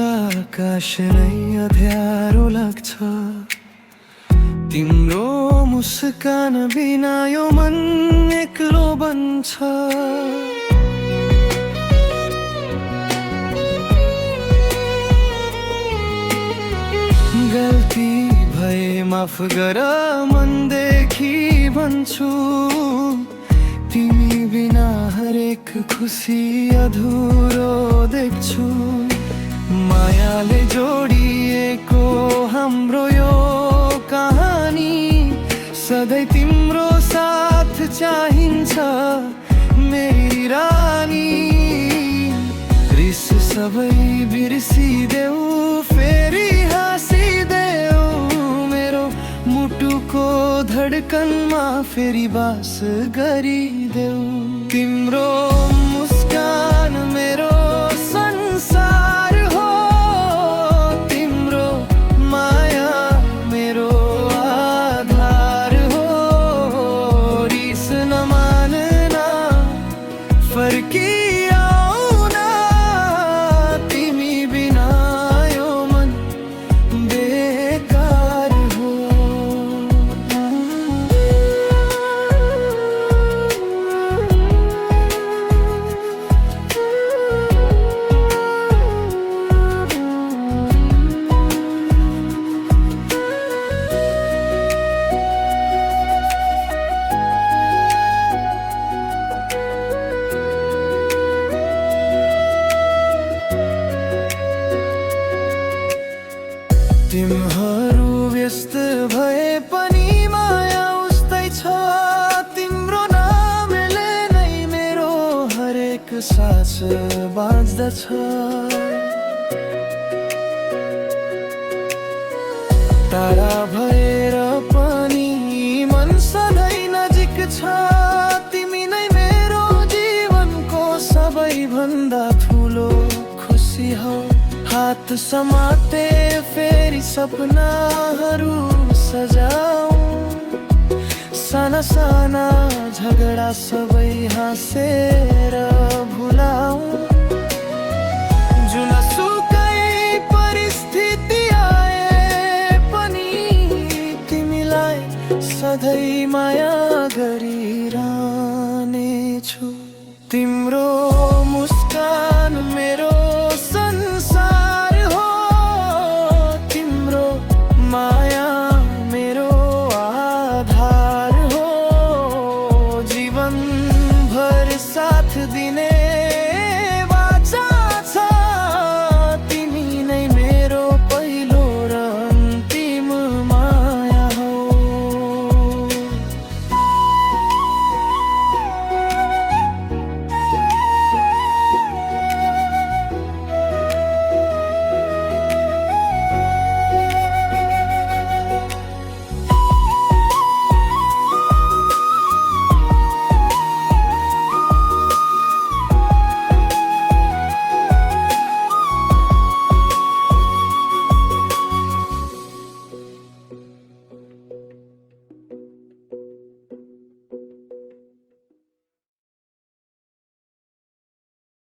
आकाश नै अँध्यारो लाग्छ तिम्रो मुस्कान बिना यो मन एक्लो बन्छ गल्ती भए माफ गर मनदेखि भन्छु तिमी बिना हरेक खुसी अधुरो देख्छु मायाले जोडिएको हाम्रो यो कहानी सधैँ तिम्रो साथ चाहिन्छ मेरी रानी रिस सबै बिर्सिदेऊ फेरि हाँसिदेऊ मेरो मुटुको धडकनमा फेरि बास गरिदेऊ तिम्रो मुस्कान मेरो संसार हो तिम्रो माया मेरो आधार हो रिस नमानना फर्की तिमीहरू व्यस्त भए पनि माया उस्तै छ तिम्रो नामले नै मेरो हरेक सास बाँच्दछ टाढा भएर पनि मन सधैँ नजिक छ तिमी नै मेरो जीवनको सबैभन्दा ठुलो खुसी हौ हात समाते फेरि सपनाहरू सजाऊ साना साना झगडा सबै हाँसेर भुलाऊ जुनसु